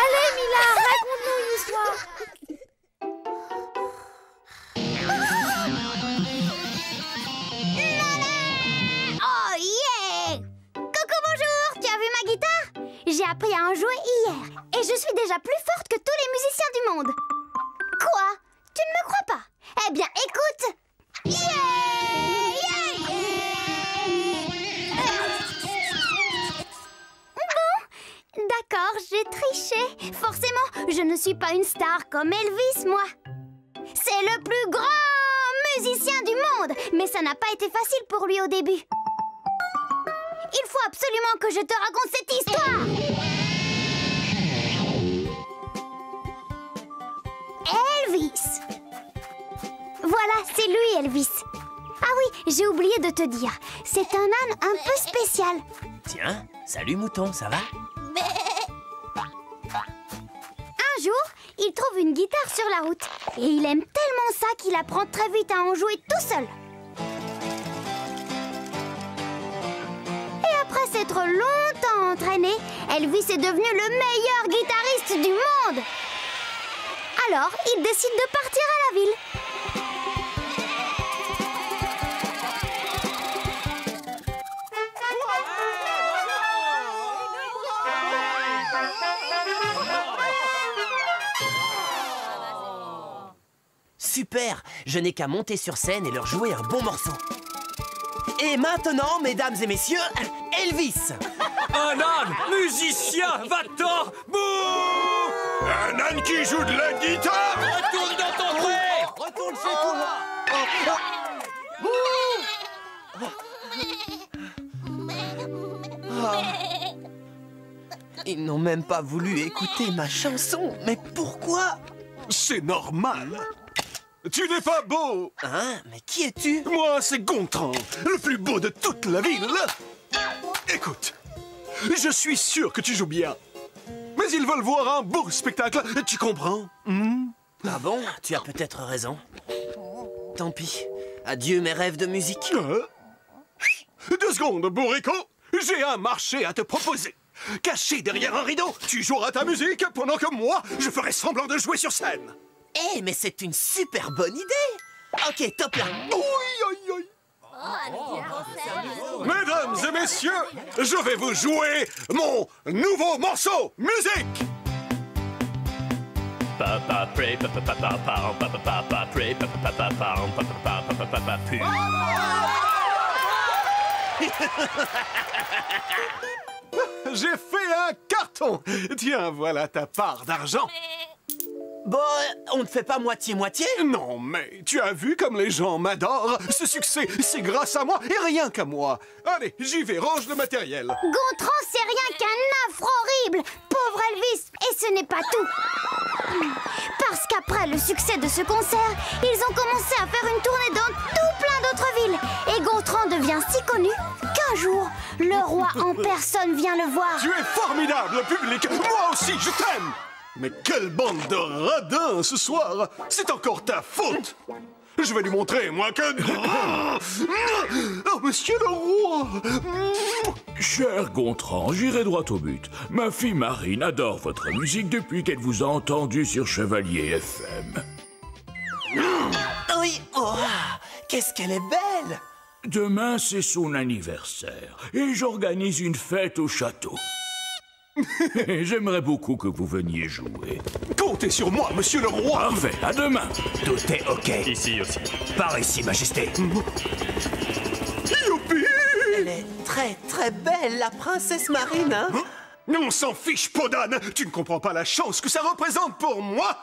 Allez, Mila, raconte-nous une histoire. Oh yeah! Coucou, bonjour! Tu as vu ma guitare? J'ai appris à en jouer hier et je suis déjà plus forte que tous les musiciens du monde. Quoi? Tu ne me crois pas? Eh bien, écoute! Yeah! Bon, d'accord, j'ai triché. Forcément, je ne suis pas une star comme Elvis, moi. C'est le plus grand musicien du monde, mais ça n'a pas été facile pour lui au début. Il faut absolument que je te raconte cette histoire. Elvis. Voilà, c'est lui, Elvis. Ah oui, j'ai oublié de te dire. C'est un âne un peu spécial. Tiens, salut mouton, ça va? Un jour, il trouve une guitare sur la route. Et il aime tellement ça qu'il apprend très vite à en jouer tout seul. Et après s'être longtemps entraîné, Elvis est devenu le meilleur guitariste du monde. Alors, il décide de partir à la ville. Super! Je n'ai qu'à monter sur scène et leur jouer un bon morceau. Et maintenant, mesdames et messieurs, Elvis! Un âne musicien, va-t'en! Bouh! Un âne qui joue de la guitare! Retourne dans ton pré! Retourne chez toi! Ils n'ont même pas voulu écouter ma chanson. Mais pourquoi? C'est normal. Tu n'es pas beau. Hein? Mais qui es-tu? Moi, c'est Gontran, le plus beau de toute la ville. Écoute, je suis sûr que tu joues bien. Mais ils veulent voir un beau spectacle, tu comprends? Ah bon? Tu as peut-être raison. Tant pis. Adieu mes rêves de musique. 2 secondes, bourrico. J'ai un marché à te proposer. Caché derrière un rideau, tu joueras ta musique pendant que moi, je ferai semblant de jouer sur scène. Eh, mais c'est une super bonne idée! Ok, top là! Mesdames et messieurs, je vais vous jouer mon nouveau morceau. Musique! Papa pray, papa papa papa papa papa pray, papa papa papa papa papa pu. J'ai fait un carton. Tiens, voilà ta part d'argent. Bon, on ne fait pas moitié-moitié? Non, mais tu as vu comme les gens m'adorent. Ce succès, c'est grâce à moi et rien qu'à moi. Allez, j'y vais, range le matériel. Gontran, c'est rien qu'un affre horrible. Pauvre Elvis. Et ce n'est pas tout. Parce qu'après le succès de ce concert, ils ont commencé à faire une tournée dans tout plein d'autres villes. Et Gontran devient si connu qu'un jour, le roi en personne vient le voir. Tu es formidable, public. Moi aussi, je t'aime. Mais quelle bande de radins ce soir. C'est encore ta faute. Je vais lui montrer, moi, que... Oh, monsieur le roi. Cher Gontran, j'irai droit au but. Ma fille Marine adore votre musique depuis qu'elle vous a entendu sur Chevalier FM. Oui, oh, qu'est-ce qu'elle est belle! Demain, c'est son anniversaire et j'organise une fête au château. J'aimerais beaucoup que vous veniez jouer. Comptez sur moi, monsieur le roi. Parfait, à demain. Tout est ok. Ici aussi. Par ici, Majesté. Youpi! Elle est très très belle, la princesse Marine, hein? On s'en fiche, peau d'âne. Tu ne comprends pas la chance que ça représente pour moi.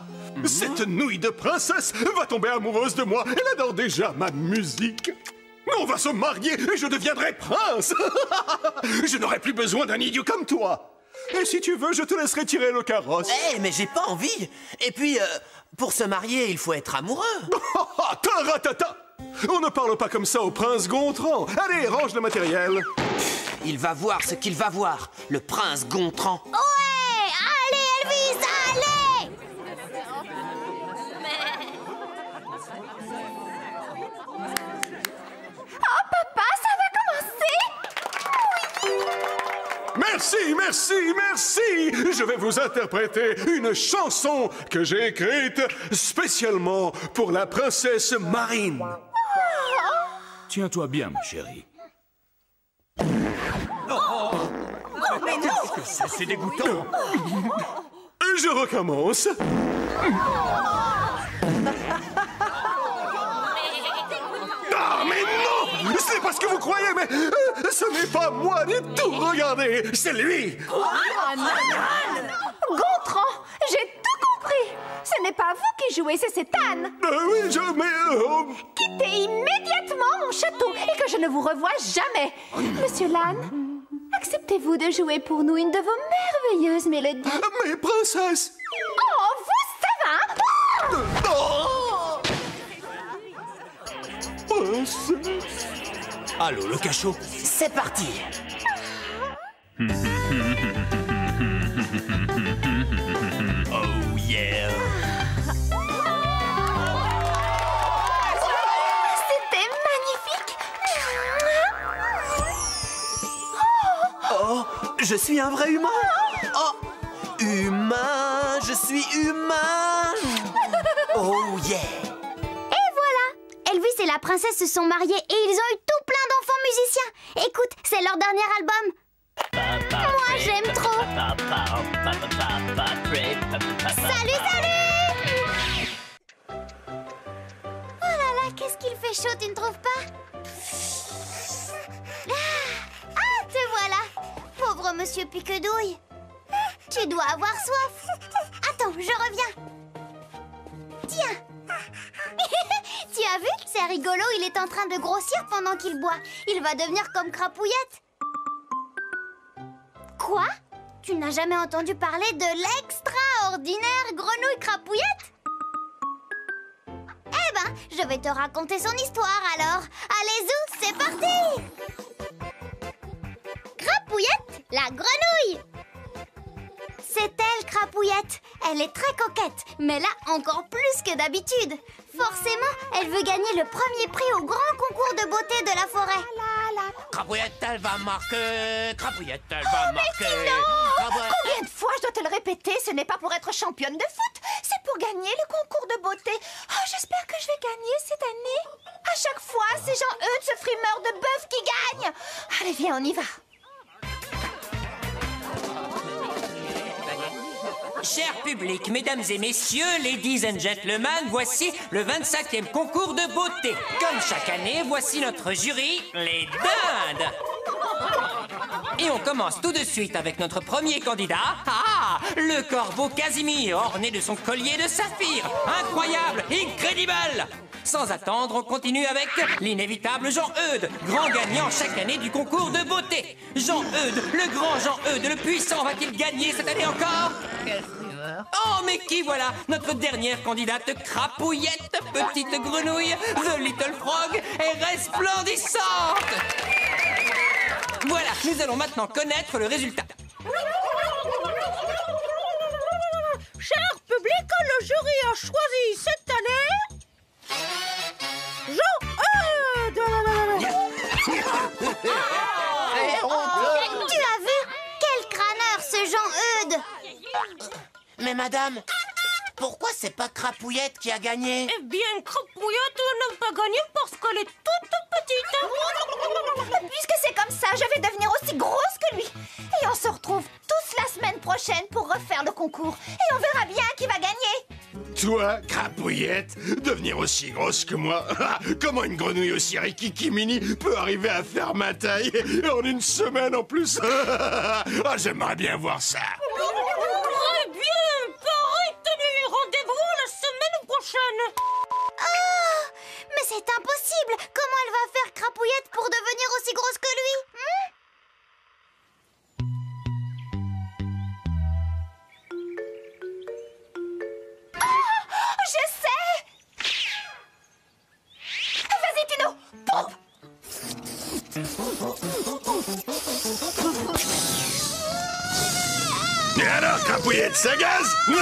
Cette nouille de princesse va tomber amoureuse de moi. Elle adore déjà ma musique. On va se marier et je deviendrai prince. Je n'aurai plus besoin d'un idiot comme toi. Et si tu veux, je te laisserai tirer le carrosse. Eh, mais j'ai pas envie. Et puis, pour se marier, il faut être amoureux. Taratata! On ne parle pas comme ça au prince Gontran. Allez, range le matériel. Il va voir ce qu'il va voir, le prince Gontran. Ouais! Allez, Elvis, allez! Oh, papa, ça va commencer? Oui! Merci, merci, merci. Je vais vous interpréter une chanson que j'ai écrite spécialement pour la princesse Marine. Tiens-toi bien, ma chérie. C'est dégoûtant. Je recommence. Ah, mais non! C'est pas ce que vous croyez, mais ce n'est pas moi du tout. Regardez, c'est lui. Gontran, j'ai tout compris. Ce n'est pas vous qui jouez, c'est cette Anne. Oui, mais... Quittez immédiatement mon château et que je ne vous revoie jamais. Monsieur Lannes, acceptez-vous de jouer pour nous une de vos merveilleuses mélodies? Mais princesse... Oh, vous, ça va? Princesse... Allô, le cachot, c'est parti. Oh yeah. C'était magnifique. Oh, je suis un vrai humain. Oh, humain, je suis humain. Oh yeah. Et voilà! Elvis et la princesse se sont mariés et ils ont eu tout plein d'enfants musiciens. Écoute, c'est leur dernier album. Moi, j'aime trop. Salut, salut! Oh là là, qu'est-ce qu'il fait chaud, tu ne trouves pas? Ah, te voilà! Pauvre monsieur Piquedouille. Tu dois avoir soif. Attends, je reviens. Tiens. Tu as vu? C'est rigolo, il est en train de grossir pendant qu'il boit. Il va devenir comme Crapouillette. Quoi? Tu n'as jamais entendu parler de l'extraordinaire grenouille Crapouillette? Eh ben, je vais te raconter son histoire alors. Allez, zou, c'est parti! Crapouillette, la grenouille! C'est elle, Crapouillette. Elle est très coquette, mais là, encore plus que d'habitude. Forcément, elle veut gagner le premier prix au grand concours de beauté de la forêt. Crapouillette, elle va marquer. Crapouillette, elle va marquer. Combien de fois je dois te le répéter? Ce n'est pas pour être championne de foot, c'est pour gagner le concours de beauté. Oh, j'espère que je vais gagner cette année. À chaque fois, c'est Jean-Eudes, ce frimeur de bœuf qui gagne. Allez, viens, on y va. Cher public, mesdames et messieurs, ladies and gentlemen, voici le 25e concours de beauté. Comme chaque année, voici notre jury, les dindes. Et on commence tout de suite avec notre premier candidat. Ah, le corbeau Casimir, orné de son collier de saphir. Incroyable, incredible. Sans attendre, on continue avec l'inévitable Jean-Eudes, grand gagnant chaque année du concours de beauté. Jean-Eudes, le grand Jean-Eudes, le puissant, va-t-il gagner cette année encore? Oh, mais qui voilà? Notre dernière candidate, Crapouillette, petite grenouille, The Little Frog, est resplendissante. Voilà, nous allons maintenant connaître le résultat. Cher public, le jury a choisi cette année Jean-Eudes. Tu as vu? Quel crâneur, ce Jean-Eudes! Mais madame, pourquoi c'est pas Crapouillette qui a gagné? Eh bien, Crapouillette n'a pas gagné parce qu'elle est toute petite. Puisque c'est comme ça, je vais devenir aussi grosse que lui. Et on se retrouve tous la semaine prochaine pour refaire le concours. Et on verra bien qui va gagner. Toi, Crapouillette, devenir aussi grosse que moi? Comment une grenouille aussi rikiki-mini peut arriver à faire ma taille en une semaine en plus? Ah, j'aimerais bien voir ça. Très bien, pareil tenu. Rendez-vous la semaine prochaine. Oh! Mais c'est impossible! Comment elle va faire Crapouillette pour devenir aussi grosse que lui? Je sais. Vas-y, Tino. Pouf. Et alors, Crapouillette, ça gaze? Je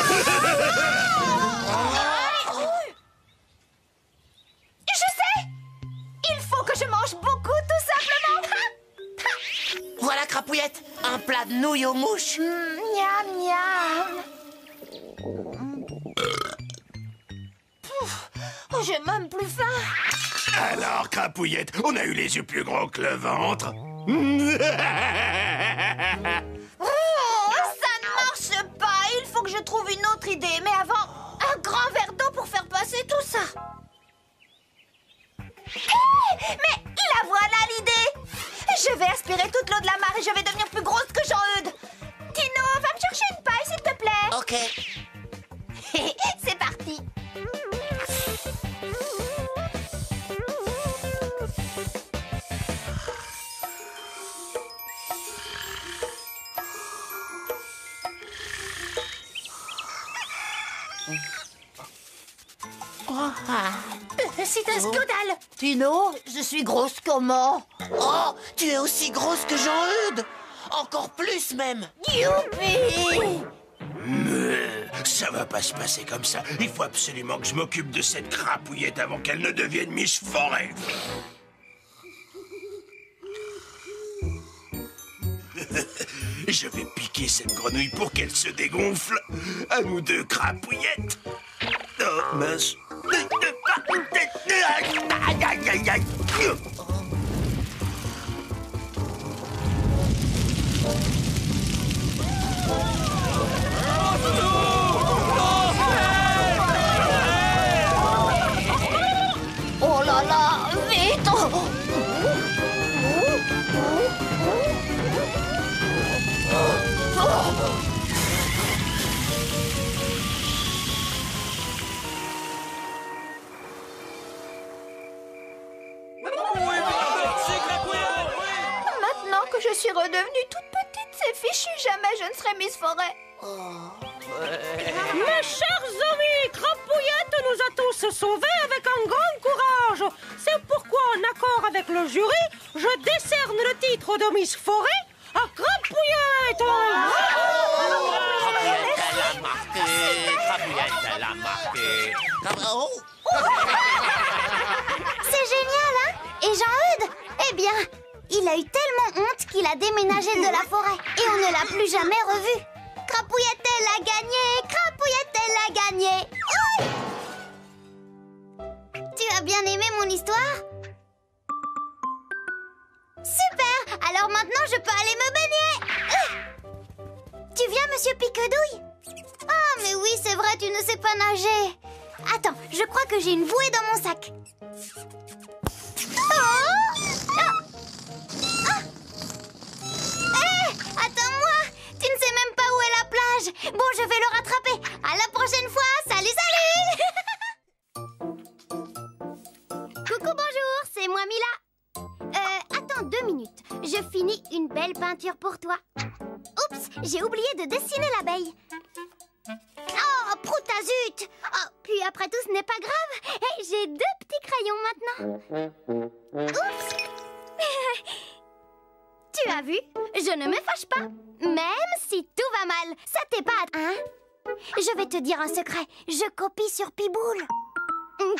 sais. Il faut que je mange beaucoup, tout simplement. Voilà Crapouillette, un Un plat de nouilles aux mouches. Miam, miam. Oh, j'ai même plus faim. Alors, Crapouillette, on a eu les yeux plus gros que le ventre. Oh, ça ne marche pas. Il faut que je trouve une autre idée. Mais avant, un grand verre d'eau pour faire passer tout ça. Hé, mais la voilà l'idée. Je vais aspirer toute l'eau de la mare et je vais devenir plus grosse que Jean-Eudes. Tino, va me chercher une paille, s'il te plaît. Ok. C'est parti. C'est un scandale. Tino, je suis grosse comment? Oh, tu es aussi grosse que Jean-Eudes. Encore plus même. Youpi! Ça va pas se passer comme ça. Il faut absolument que je m'occupe de cette Crapouillette avant qu'elle ne devienne Miss Forêt. Je vais piquer cette grenouille pour qu'elle se dégonfle. À nous deux, Crapouillette. Oh, mince. Aïe, aïe, aïe, aïe. Oh là là, vite! Maintenant que je suis redevenue toute petite, c'est fichu, jamais je ne serai Miss Forêt. Mes chers amis, Crapouillette nous a tous sauvés avec un grand courage. C'est pourquoi, en accord avec le jury, je décerne le titre de Miss Forêt à Crapouillette. Crapouillette, elle a marqué. Crapouillette, elle a marqué. Oh. C'est génial, hein? Et Jean-Eudes? Eh bien, il a eu tellement honte qu'il a déménagé de la forêt. Et on ne l'a plus jamais revu. Crapouillette, elle a gagné! Crapouillette, elle a gagné! Oui! Tu as bien aimé mon histoire? Super! Alors maintenant, je peux aller me baigner! Tu viens, monsieur Piquedouille? Ah, mais oui, c'est vrai, tu ne sais pas nager. Attends, je crois que j'ai une bouée dans mon sac. Attends-moi! Tu ne sais même pas où est la plage. Bon, je vais le rattraper. À la prochaine fois. Salut, salut! Coucou, bonjour, c'est moi Mila. Attends 2 minutes. Je finis une belle peinture pour toi. Oups, j'ai oublié de dessiner l'abeille. Oh, proutazut! Oh, puis après tout, ce n'est pas grave. Hey, j'ai 2 petits crayons maintenant. Oups! Tu as vu? Je ne me fâche pas. Même si tout va mal, ça t'est pas... Hein? Je vais te dire un secret. Je copie sur Piboule.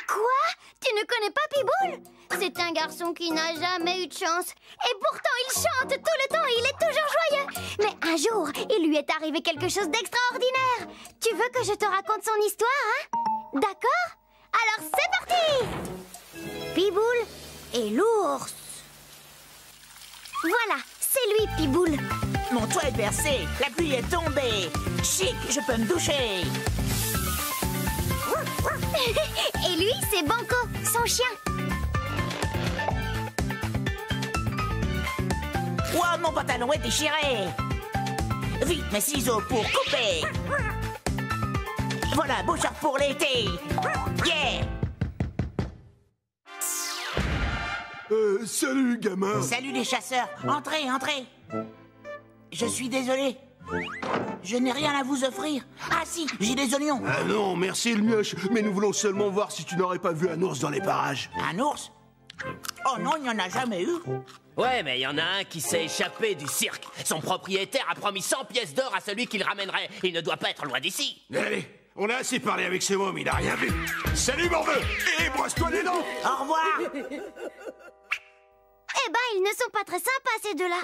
Quoi? Tu ne connais pas Piboule? C'est un garçon qui n'a jamais eu de chance. Et pourtant, il chante tout le temps et il est toujours joyeux. Mais un jour, il lui est arrivé quelque chose d'extraordinaire. Tu veux que je te raconte son histoire, hein? D'accord? Alors, c'est parti! Piboule et l'ours. Voilà, c'est lui, Piboule. Mon toit est percé, la pluie est tombée. Chic, je peux me doucher. Et lui, c'est Banco, son chien. Ouah, mon pantalon est déchiré. Vite, mes ciseaux pour couper. Voilà, beau short pour l'été. Yeah! Salut, gamin. Salut les chasseurs. Entrez, entrez. Je suis désolé. Je n'ai rien à vous offrir. Ah si, j'ai des oignons. Ah non, merci le mioche. Mais nous voulons seulement voir si tu n'aurais pas vu un ours dans les parages. Un ours? Oh non, il n'y en a jamais eu. Ouais, mais il y en a un qui s'est échappé du cirque. Son propriétaire a promis 100 pièces d'or à celui qui le ramènerait. Il ne doit pas être loin d'ici. Allez, on a assez parlé avec ces mômes, il n'a rien vu. Salut, morveux. Et brosse-toi les dents. Au revoir. Eh ben, ils ne sont pas très sympas, ces deux-là.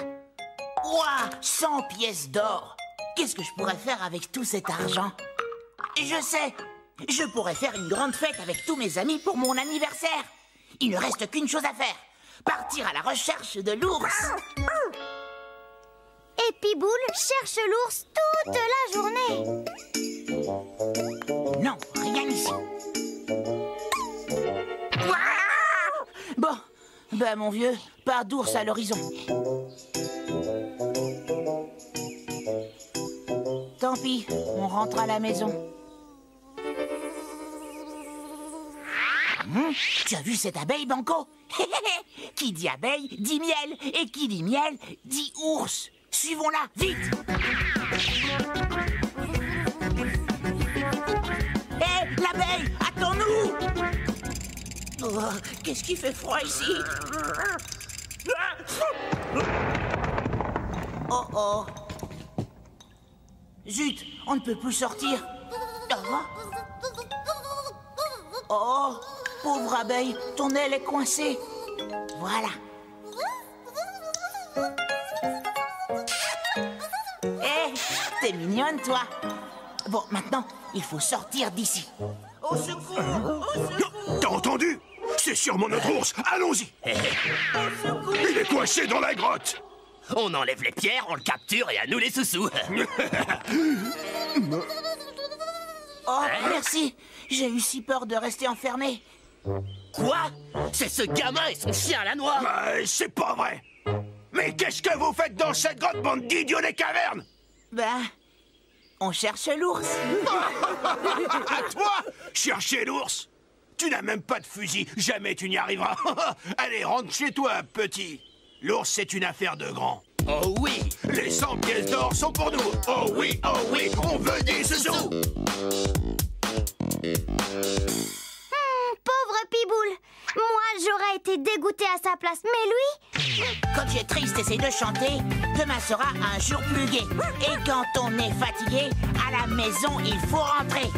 Ouah, 100 pièces d'or. Qu'est-ce que je pourrais faire avec tout cet argent? Je sais, je pourrais faire une grande fête avec tous mes amis pour mon anniversaire. Il ne reste qu'une chose à faire. Partir à la recherche de l'ours. Et Piboule cherche l'ours toute la journée. Non, rien ici. Bon, ben mon vieux, pas d'ours à l'horizon. Tant pis, on rentre à la maison. Tu as vu cette abeille, Banco? Qui dit abeille, dit miel. Et qui dit miel, dit ours. Suivons-la, vite! Hé, l'abeille, attends-nous! Oh, qu'est-ce qui fait froid ici? Oh oh! Zut, on ne peut plus sortir. Oh, pauvre abeille, ton aile est coincée. Voilà. Hé, t'es mignonne, toi. Bon, maintenant, il faut sortir d'ici. Au secours! Au secours! T'as entendu? C'est sûrement notre ours. Allons-y. Il est coincé dans la grotte. On enlève les pierres, on le capture et à nous les sous-sous. Oh, merci. J'ai eu si peur de rester enfermé. Quoi? C'est ce gamin et son chien à la noix. C'est pas vrai. Mais qu'est-ce que vous faites dans cette grotte, bande d'idiots des cavernes? Ben, on cherche l'ours. À toi? Chercher l'ours? Tu n'as même pas de fusil. Jamais tu n'y arriveras. Allez, rentre chez toi, petit. L'ours, c'est une affaire de grand. Oh oui! Les 100 pièces d'or sont pour nous. Oh oui, on veut des sous. Pauvre Piboule. Moi, j'aurais été dégoûtée à sa place, mais lui... Quand tu es triste, essaye de chanter. Demain sera un jour plus gai. Et quand on est fatigué, à la maison, il faut rentrer.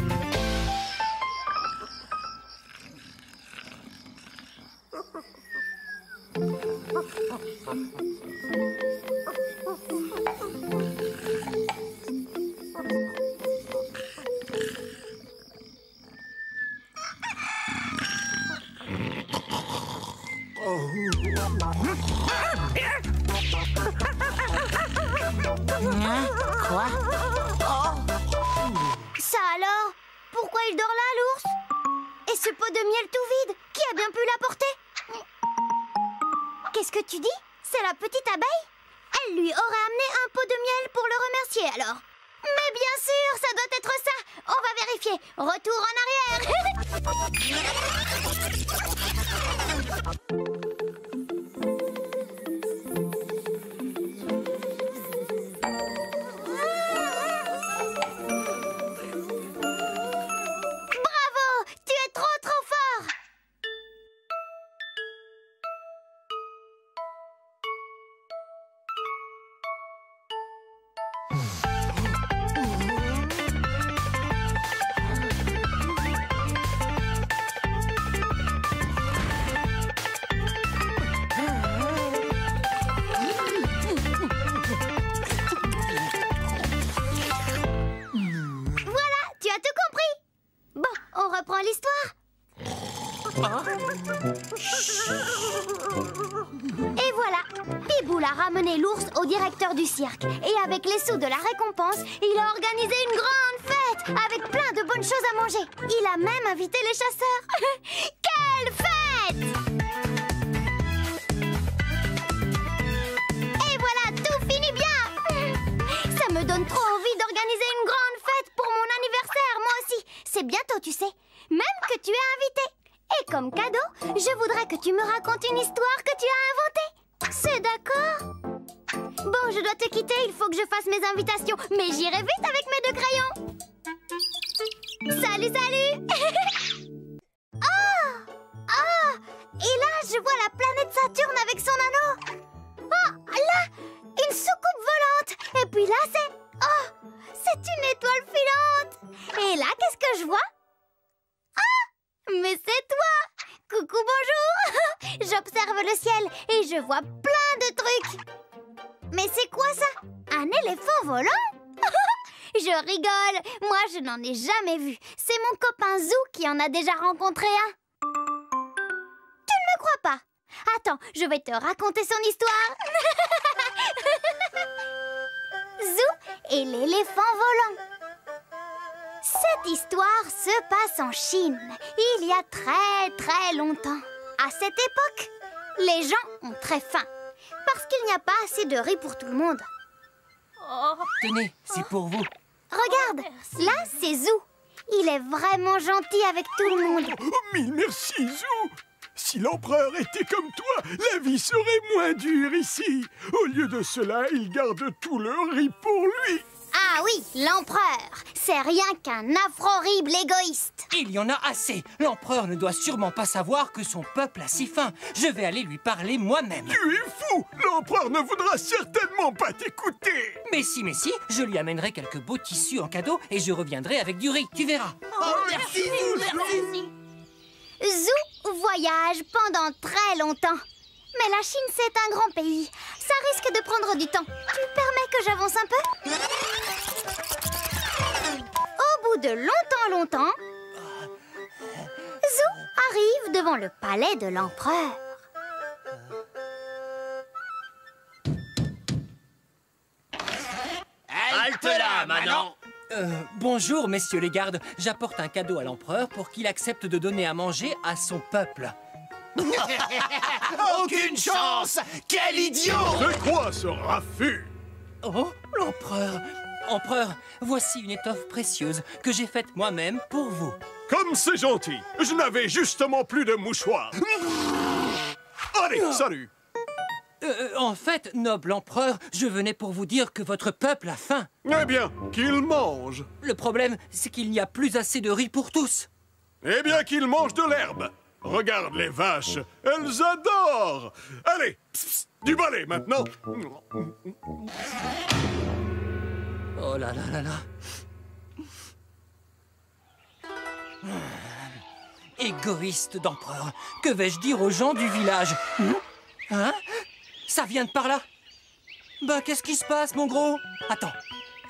Quoi? Oh! Ça alors? Pourquoi il dort là, l'ours? Et ce pot de miel tout vide, qui a bien pu l'apporter? Qu'est-ce que tu dis? C'est la petite abeille? Elle lui aurait amené un pot de miel pour le remercier alors. Mais bien sûr, ça doit être ça. On va vérifier. Retour en arrière. Bravo! Tu es trop fort! L'histoire. Et voilà, Piboule a ramené l'ours au directeur du cirque. Et avec les sous de la récompense, il a organisé une grande fête avec plein de bonnes choses à manger. Il a même invité les chasseurs. Quelle fête! Et voilà, tout finit bien. Ça me donne trop envie d'organiser une grande fête pour mon anniversaire, moi aussi. C'est bientôt, tu sais. Même que tu es invité. Et comme cadeau, je voudrais que tu me racontes une histoire que tu as inventée. C'est d'accord? Bon, je dois te quitter, il faut que je fasse mes invitations. Mais j'irai vite avec mes 2 crayons. Salut, salut. Oh! Oh! Et là, je vois la planète Saturne avec son anneau. Oh, là, une soucoupe volante. Et puis là, c'est... Oh! C'est une étoile filante. Et là, qu'est-ce que je vois? Mais c'est toi! Coucou, bonjour! J'observe le ciel et je vois plein de trucs. Mais c'est quoi ça? Un éléphant volant? Je rigole. Moi, je n'en ai jamais vu. C'est mon copain Zou qui en a déjà rencontré un. Tu ne me crois pas? Attends, je vais te raconter son histoire. Zou et l'éléphant volant. Cette histoire se passe en Chine, il y a très longtemps. À cette époque, les gens ont très faim, parce qu'il n'y a pas assez de riz pour tout le monde. Tenez, c'est pour vous. Regarde, là c'est Zou. Il est vraiment gentil avec tout le monde. Mais merci, Zou. Si l'empereur était comme toi, la vie serait moins dure ici. Au lieu de cela, il garde tout le riz pour lui. Ah oui, l'empereur. C'est rien qu'un affreux horrible égoïste. Il y en a assez. L'empereur ne doit sûrement pas savoir que son peuple a si faim. Je vais aller lui parler moi-même. Tu es fou. L'empereur ne voudra certainement pas t'écouter. Mais si, je lui amènerai quelques beaux tissus en cadeau et je reviendrai avec du riz, tu verras. Merci, Zou, merci. Zou voyage pendant très longtemps. Mais la Chine, c'est un grand pays. Ça risque de prendre du temps. Tu permets que j'avance un peu? Au bout de longtemps, Zou arrive devant le palais de l'empereur. Halte là, Manon. Bonjour, messieurs les gardes. J'apporte un cadeau à l'empereur pour qu'il accepte de donner à manger à son peuple. Aucune chance. Quel idiot. C'est quoi ce raffut? Oh, l'empereur. Empereur, voici une étoffe précieuse que j'ai faite moi-même pour vous. Comme c'est gentil. Je n'avais justement plus de mouchoirs. Allez, salut. En fait, noble empereur, je venais pour vous dire que votre peuple a faim. Eh bien, qu'il mange. Le problème, c'est qu'il n'y a plus assez de riz pour tous. Eh bien, qu'il mange de l'herbe. Regarde les vaches, elles adorent. Allez, du balai maintenant. Oh là là là là. Égoïste d'empereur. Que vais-je dire aux gens du village? Hein? Ça vient de par là? Bah, qu'est-ce qui se passe, mon gros? Attends,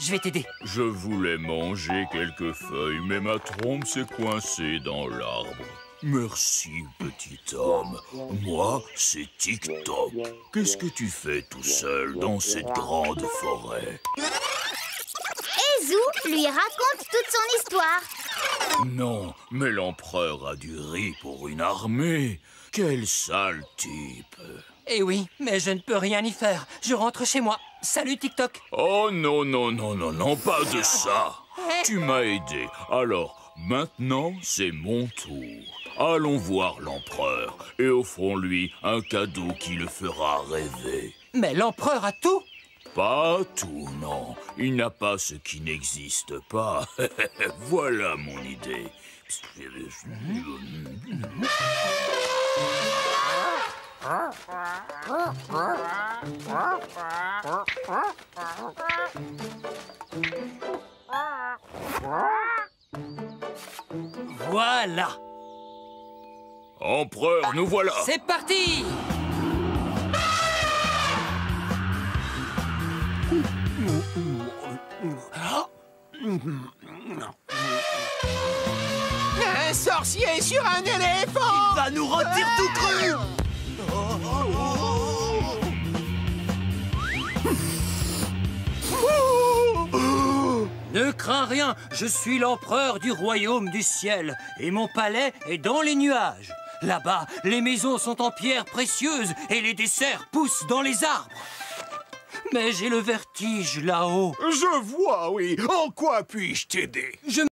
je vais t'aider. Je voulais manger quelques feuilles, mais ma trompe s'est coincée dans l'arbre. Merci, petit homme. Moi, c'est Tic-Toc. Qu'est-ce que tu fais tout seul dans cette grande forêt? Et Zou lui raconte toute son histoire. Non, mais l'empereur a du riz pour une armée. Quel sale type. Eh oui, mais je ne peux rien y faire. Je rentre chez moi. Salut, Tic-Toc. Oh non, pas de ça. Tu m'as aidé. Alors, maintenant, c'est mon tour. Allons voir l'empereur et offrons-lui un cadeau qui le fera rêver. Mais l'empereur a tout? Pas tout, non. Il n'a pas ce qui n'existe pas. Voilà mon idée. Voilà. Empereur, nous voilà. C'est parti. Un sorcier sur un éléphant. Il va nous rôtir tout cru. Ne crains rien, je suis l'empereur du royaume du ciel et mon palais est dans les nuages. Là-bas, les maisons sont en pierre précieuse et les desserts poussent dans les arbres. Mais j'ai le vertige là-haut. Je vois, oui. En quoi puis-je t'aider?